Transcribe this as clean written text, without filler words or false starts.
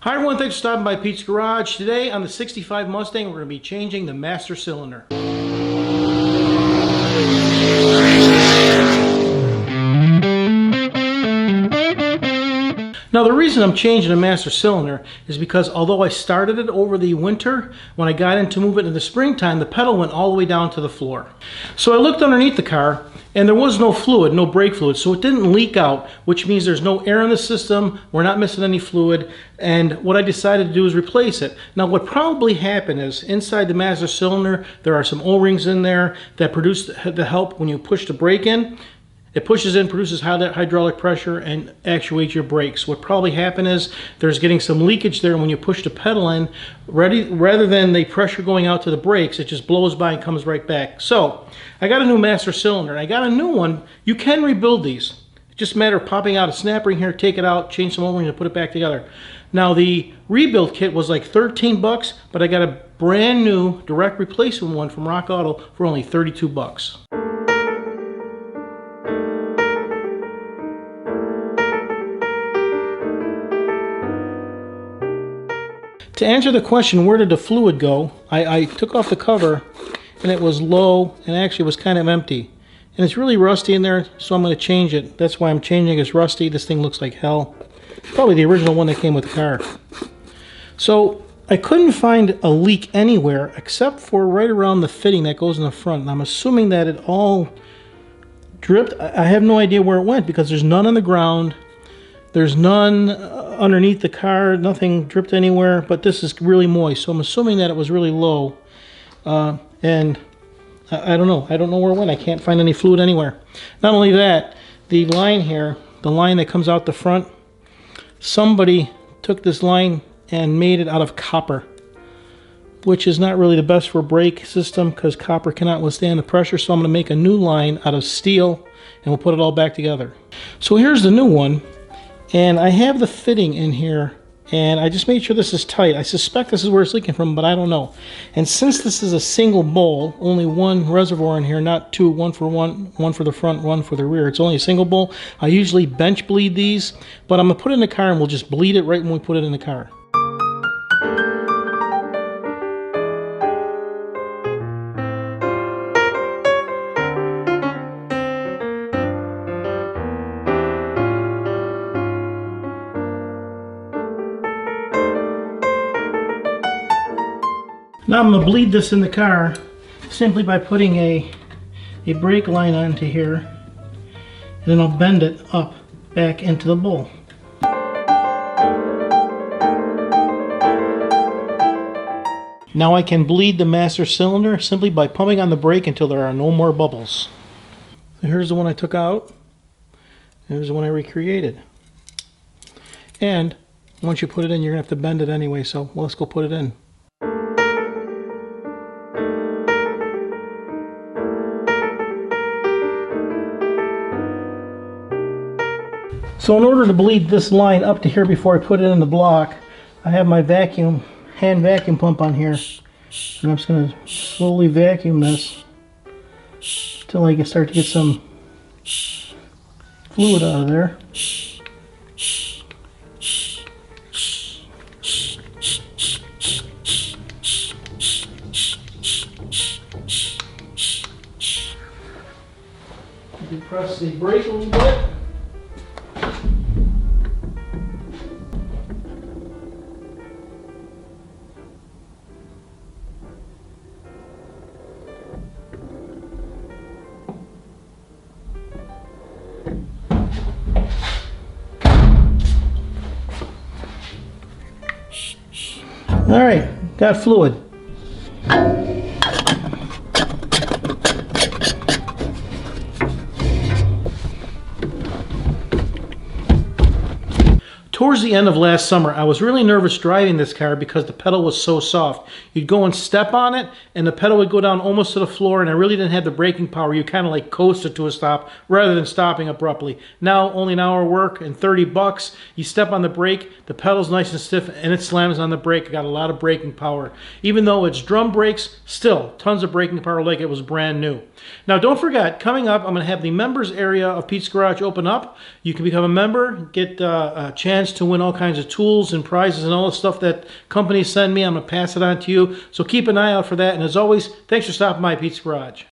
Hi everyone, thanks for stopping by Pete's Garage. Today on the 65 Mustang, we're going to be changing the master cylinder. Now the reason I'm changing the master cylinder is because although I started it over the winter, when I got in to move it in the springtime, the pedal went all the way down to the floor. So I looked underneath the car and there was no fluid, no brake fluid, so it didn't leak out, which means there's no air in the system, we're not missing any fluid, and what I decided to do is replace it. Now what probably happened is inside the master cylinder there are some O-rings in there that help when you push the brake in. It pushes in, produces hydraulic pressure, and actuates your brakes. What probably happened is there's getting some leakage there when you push the pedal in. Rather than the pressure going out to the brakes, it just blows by and comes right back. So I got a new master cylinder. I got a new one. You can rebuild these. It's just a matter of popping out a snap ring here, take it out, change some O-rings, and put it back together. Now the rebuild kit was like 13 bucks, but I got a brand new direct replacement one from Rock Auto for only 32 bucks. To answer the question, where did the fluid go, I took off the cover and it was low and actually was kind of empty. And it's really rusty in there, so I'm going to change it. That's why I'm changing it. It's rusty. This thing looks like hell. Probably the original one that came with the car. So I couldn't find a leak anywhere except for right around the fitting that goes in the front. And I'm assuming that it all dripped. I have no idea where it went because there's none on the ground. There's none underneath the car, nothing dripped anywhere, but this is really moist, so I'm assuming that it was really low. And I don't know. I don't know where it went. I can't find any fluid anywhere. Not only that, the line here, the line that comes out the front, somebody took this line and made it out of copper, which is not really the best for a brake system because copper cannot withstand the pressure, so I'm going to make a new line out of steel and we'll put it all back together. So here's the new one. And I have the fitting in here, and I just made sure this is tight. I suspect this is where it's leaking from, but I don't know. And since this is a single bowl, only one reservoir in here, not two, one for the front, one for the rear. It's only a single bowl. I usually bench bleed these, but I'm going to put it in the car and we'll just bleed it right when we put it in the car. Now I'm going to bleed this in the car simply by putting a brake line onto here, and then I'll bend it up back into the bowl. Now I can bleed the master cylinder simply by pumping on the brake until there are no more bubbles. So here's the one I took out. Here's the one I recreated. And once you put it in, you're going to have to bend it anyway, so let's go put it in. So in order to bleed this line up to here before I put it in the block, I have my hand vacuum pump on here. And I'm just going to slowly vacuum this until I can start to get some fluid out of there. Depress the brake a little bit. All right, got fluid. Towards the end of last summer, I was really nervous driving this car because the pedal was so soft. You'd go and step on it, and the pedal would go down almost to the floor, and I really didn't have the braking power. You kind of like coasted to a stop rather than stopping abruptly. Now, only an hour work and 30 bucks. You step on the brake, the pedal's nice and stiff, and it slams on the brake. It got a lot of braking power. Even though it's drum brakes, still tons of braking power like it was brand new. Now, don't forget, coming up, I'm going to have the members area of Pete's Garage open up. You can become a member, get a chance to win all kinds of tools and prizes and all the stuff that companies send me. I'm going to pass it on to you. So keep an eye out for that. And as always, thanks for stopping by Pete's Garage.